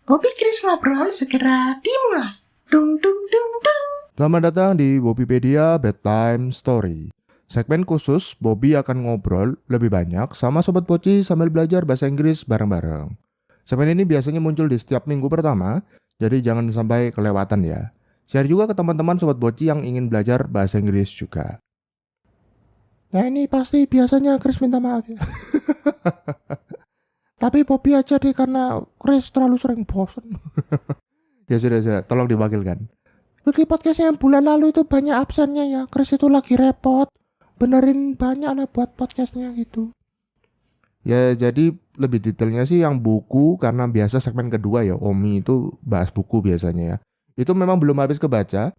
Bobby Chris ngobrol segera dimulai. Dung dung dung dung. Selamat datang di Bobbypedia Bedtime Story. Segmen khusus Bobby akan ngobrol lebih banyak sama Sobat Poci sambil belajar bahasa Inggris bareng-bareng. Segmen ini biasanya muncul di setiap minggu pertama, jadi jangan sampai kelewatan ya. Share juga ke teman-teman Sobat Poci yang ingin belajar bahasa Inggris juga. Ya ini pasti biasanya Chris minta maaf ya. Tapi Bobby aja deh karena Chris terlalu sering bosan. Ya sudah, tolong diwakilkan. Weekly podcast yang bulan lalu itu banyak absennya ya. Chris itu lagi repot benerin banyak lah buat podcastnya gitu. Ya jadi lebih detailnya sih yang buku, karena biasa segmen kedua ya Omi itu bahas buku biasanya ya. Itu memang belum habis kebaca.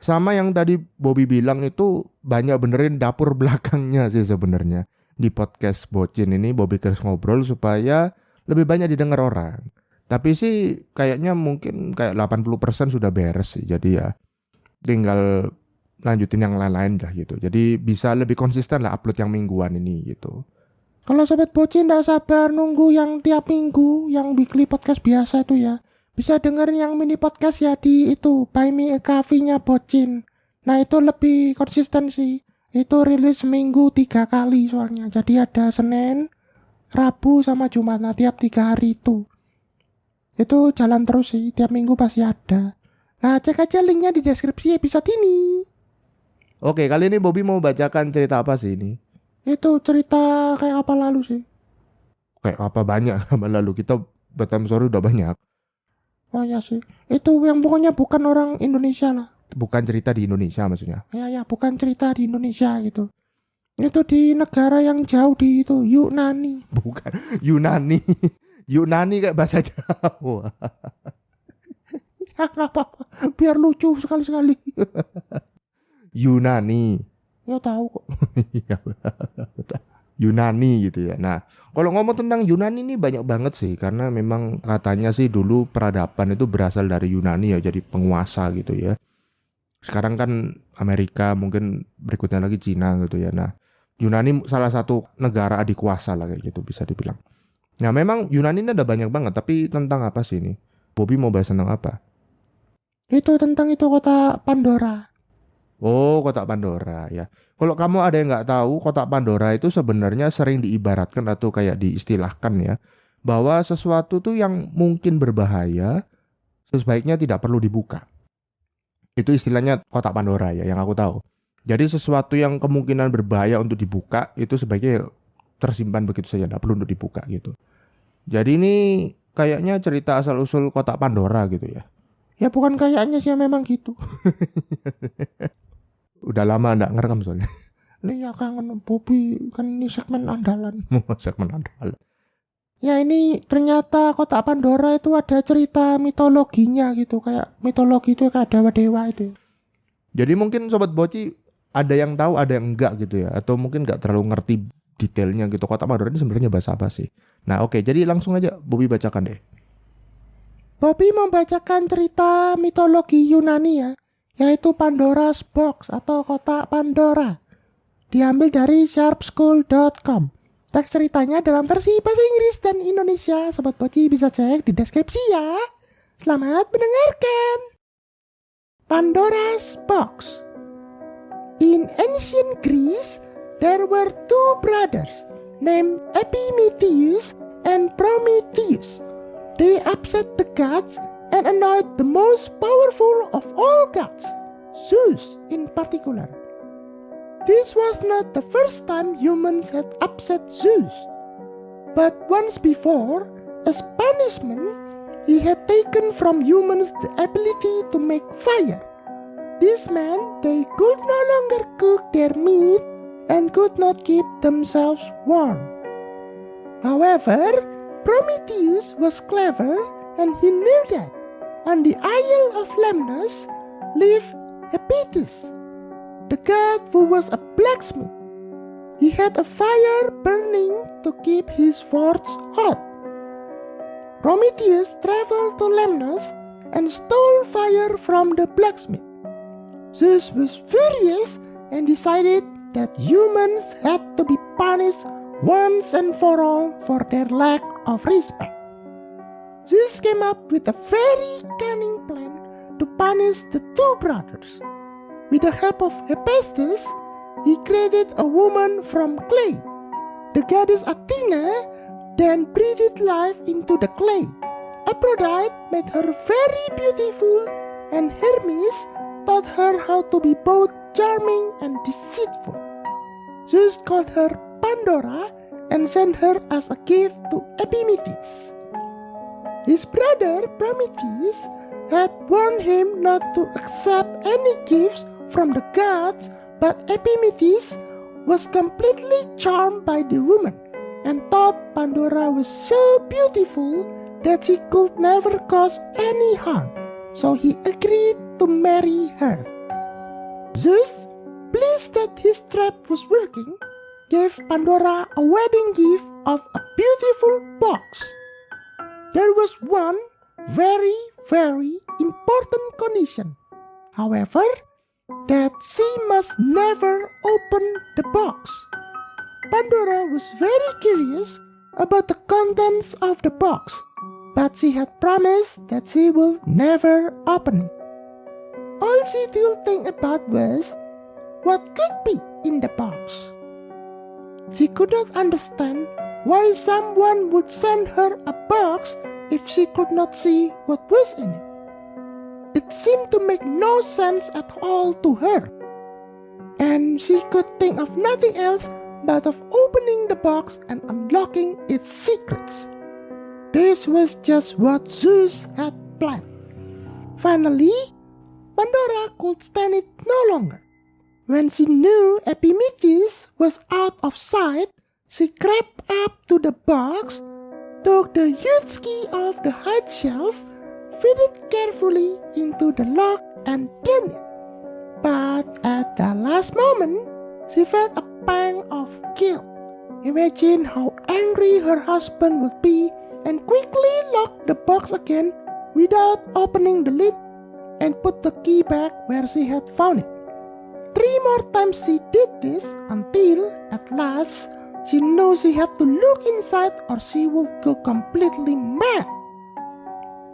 Sama yang tadi Bobby bilang itu banyak benerin dapur belakangnya sih sebenarnya. Di podcast Bocin ini Bobby Chris ngobrol supaya lebih banyak didengar orang. Tapi sih kayaknya mungkin kayak 80% sudah beres sih. Jadi ya tinggal lanjutin yang lain-lain lah gitu. Jadi bisa lebih konsisten lah upload yang mingguan ini gitu. Kalau Sobat Bocin gak sabar nunggu yang tiap minggu, yang weekly podcast biasa itu ya, bisa dengerin yang mini podcast ya di itu Buy Me a Coffee-nya Bocin. Nah itu lebih konsisten sih. Itu rilis seminggu 3 kali soalnya. Jadi ada Senin, Rabu sama Jumat. Nah tiap 3 hari itu jalan terus sih, tiap minggu pasti ada. Nah cek aja linknya di deskripsi episode ini. Oke, kali ini Bobby mau bacakan cerita apa sih ini? Itu cerita kayak apa lalu sih? Kayak apa banyak apa lalu, kita Bedtime Story udah banyak. Oh ya sih, itu yang pokoknya bukan orang Indonesia lah. Bukan cerita di Indonesia maksudnya? Ya, bukan cerita di Indonesia gitu. Itu di negara yang jauh di itu, Yunani. Bukan, Yunani. Yunani kayak bahasa Jawa. Gak apa-apa, biar lucu sekali-sekali. Yunani. Ya tahu kok. Yunani gitu ya. Nah, kalau ngomong tentang Yunani ini banyak banget sih, karena memang katanya sih dulu peradaban itu berasal dari Yunani ya, jadi penguasa gitu ya. Sekarang kan Amerika, mungkin berikutnya lagi Cina gitu ya. Nah, Yunani salah satu negara adik kuasa lah kayak gitu bisa dibilang. Nah, memang Yunani ini ada banyak banget, tapi tentang apa sih ini? Bobby mau bahas tentang apa? Itu tentang itu kota Pandora. Oh, kotak Pandora ya. Kalau kamu ada yang nggak tahu, kotak Pandora itu sebenarnya sering diibaratkan atau kayak diistilahkan ya, bahwa sesuatu tuh yang mungkin berbahaya sebaiknya tidak perlu dibuka. Itu istilahnya kotak Pandora ya, yang aku tahu. Jadi sesuatu yang kemungkinan berbahaya untuk dibuka itu sebaiknya tersimpan begitu saja, tidak perlu untuk dibuka gitu. Jadi ini kayaknya cerita asal-usul kotak Pandora gitu ya. Ya bukan kayaknya sih, memang gitu. Udah lama enggak ngerekam soalnya. Iya kangen Bobby, kan ini segmen andalan. Segmen andalan. Ya ini ternyata kotak Pandora itu ada cerita mitologinya gitu. Kayak mitologi itu kayak dewa-dewa itu. Jadi mungkin Sobat Boci ada yang tahu, ada yang enggak gitu ya. Atau mungkin enggak terlalu ngerti detailnya gitu. Kotak Pandora ini sebenarnya bahasa apa sih? Nah oke, jadi langsung aja Bobby bacakan deh. Bobby membacakan cerita mitologi Yunani ya, yaitu Pandora's Box atau kotak Pandora. Diambil dari sharpschool.com. Teks ceritanya dalam versi bahasa Inggris dan Indonesia. Sobat Poci bisa cek di deskripsi ya. Selamat mendengarkan. Pandora's Box. In ancient Greece, there were two brothers named Epimetheus and Prometheus. They upset the gods and annoyed the most powerful of all gods, Zeus in particular. This was not the first time humans had upset Zeus, but once before, as punishment, he had taken from humans the ability to make fire. This meant they could no longer cook their meat and could not keep themselves warm. However, Prometheus was clever and he knew that on the Isle of Lemnos lived Hephaestus, the god who was a blacksmith. He had a fire burning to keep his forge hot. Prometheus traveled to Lemnos and stole fire from the blacksmith. Zeus was furious and decided that humans had to be punished once and for all for their lack of respect. Zeus came up with a very cunning plan to punish the two brothers. With the help of Hephaestus, he created a woman from clay. The goddess Athena then breathed life into the clay. Aphrodite made her very beautiful, and Hermes taught her how to be both charming and deceitful. Zeus called her Pandora and sent her as a gift to Epimetheus. His brother Prometheus had warned him not to accept any gifts from the gods, but Epimetheus was completely charmed by the woman and thought Pandora was so beautiful that she could never cause any harm, so he agreed to marry her. Zeus, pleased that his trap was working, gave Pandora a wedding gift of a beautiful box. There was one very, very important condition, however, that she must never open the box. Pandora was very curious about the contents of the box, but she had promised that she would never open it. All she could think about was what could be in the box. She could not understand why someone would send her a box if she could not see what was in it. It seemed to make no sense at all to her, and she could think of nothing else but of opening the box and unlocking its secrets. This was just what Zeus had planned. Finally, Pandora could stand it no longer. When she knew Epimetheus was out of sight, she crept up to the box, took the huge key off the high shelf, fit it carefully into the lock and turned it. But at the last moment, she felt a pang of guilt. Imagine how angry her husband would be, and quickly locked the box again without opening the lid and put the key back where she had found it. 3 more times she did this until, at last, she knew she had to look inside or she would go completely mad.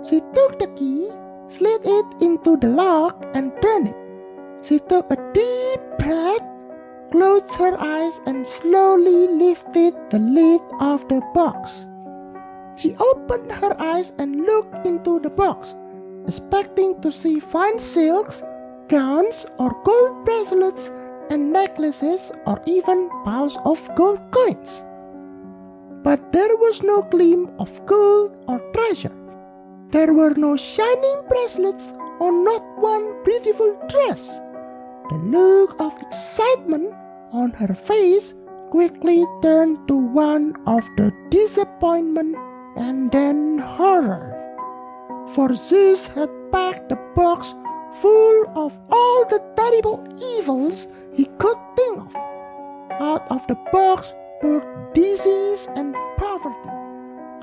She took the key, slid it into the lock and turned it. She took a deep breath, closed her eyes and slowly lifted the lid of the box. She opened her eyes and looked into the box, expecting to see fine silks, gowns or gold bracelets and necklaces or even piles of gold coins. But there was no gleam of gold or treasure. There were no shining bracelets or not one beautiful dress. The look of excitement on her face quickly turned to one of the disappointment and then horror. For Zeus had packed the box full of all the terrible evils he could think of. Out of the box poured disease and poverty.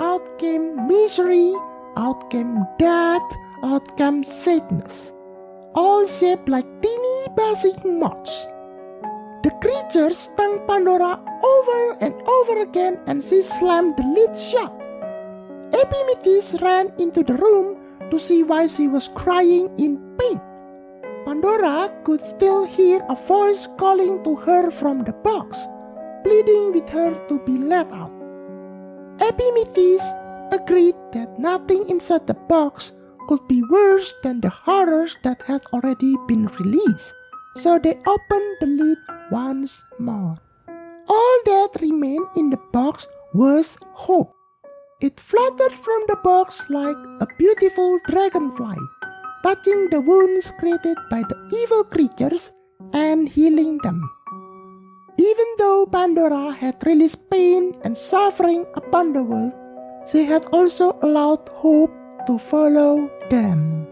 Out came misery, out came death, out came sadness, all shaped like teeny buzzing moths. The creatures stung Pandora over and over again, and she slammed the lid shut. Epimetheus ran into the room to see why she was crying in pain. Pandora could still hear a voice calling to her from the box, pleading with her to be let out. Epimetheus agreed that nothing inside the box could be worse than the horrors that had already been released, so they opened the lid once more. All that remained in the box was hope. It fluttered from the box like a beautiful dragonfly, touching the wounds created by the evil creatures and healing them. Even though Pandora had released pain and suffering upon the world, she had also allowed hope to follow them.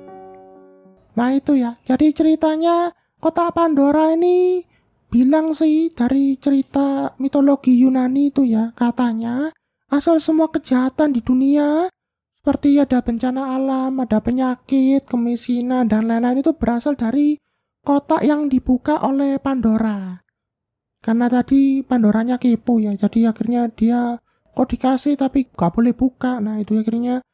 Nah itu ya, jadi ceritanya kotak Pandora ini bilang sih dari cerita mitologi Yunani itu ya, katanya asal semua kejahatan di dunia seperti ada bencana alam, ada penyakit, kemiskinan dan lain-lain itu berasal dari kotak yang dibuka oleh Pandora. Karena tadi Pandoranya kepo ya, jadi akhirnya dia kok dikasih tapi gak boleh buka. Nah itu akhirnya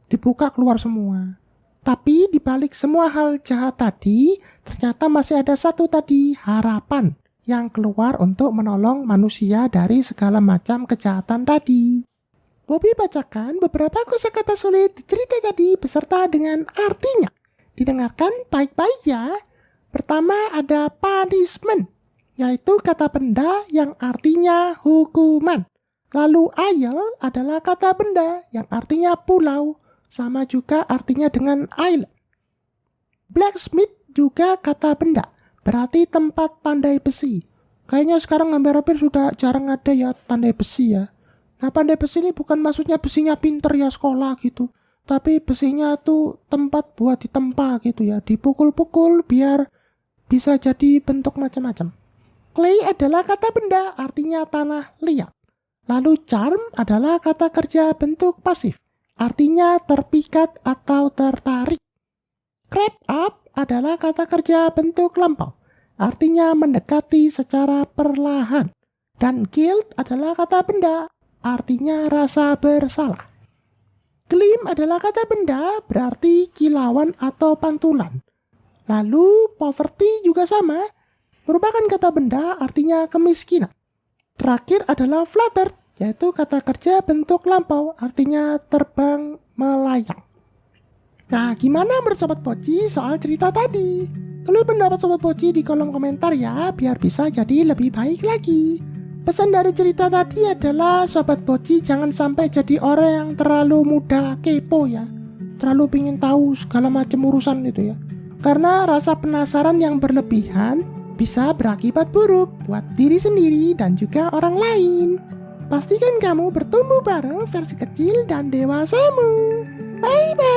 dibuka keluar semua. Tapi di balik semua hal jahat tadi, ternyata masih ada satu tadi, harapan yang keluar untuk menolong manusia dari segala macam kejahatan tadi. Bobby bacakan beberapa kosakata sulit di cerita tadi beserta dengan artinya. Didengarkan baik-baik ya. Pertama ada punishment, yaitu kata benda yang artinya hukuman. Lalu isle adalah kata benda yang artinya pulau, sama juga artinya dengan island. Blacksmith juga kata benda, berarti tempat pandai besi. Kayaknya sekarang hampir-hampir sudah jarang ada ya pandai besi ya. Nah, pandai besi ini bukan maksudnya besinya pinter ya sekolah gitu, tapi besinya tuh tempat buat ditempa gitu ya, dipukul-pukul biar bisa jadi bentuk macam-macam. Clay adalah kata benda, artinya tanah liat. Lalu charm adalah kata kerja bentuk pasif, artinya terpikat atau tertarik. Creep up adalah kata kerja bentuk lampau, artinya mendekati secara perlahan. Dan guilt adalah kata benda, artinya rasa bersalah. Gleam adalah kata benda, berarti kilauan atau pantulan. Lalu poverty juga sama, merupakan kata benda, artinya kemiskinan. Terakhir adalah flutter, yaitu kata kerja bentuk lampau, artinya terbang melayang. Nah, gimana menurut Sobat Poci soal cerita tadi? Tulis pendapat Sobat Poci di kolom komentar ya, biar bisa jadi lebih baik lagi. Pesan dari cerita tadi adalah Sobat Poci jangan sampai jadi orang yang terlalu mudah kepo ya, terlalu pingin tahu segala macam urusan itu ya. Karena rasa penasaran yang berlebihan bisa berakibat buruk buat diri sendiri dan juga orang lain. Pastikan kamu bertumbuh bareng versi kecil dan dewasamu. Bye bye.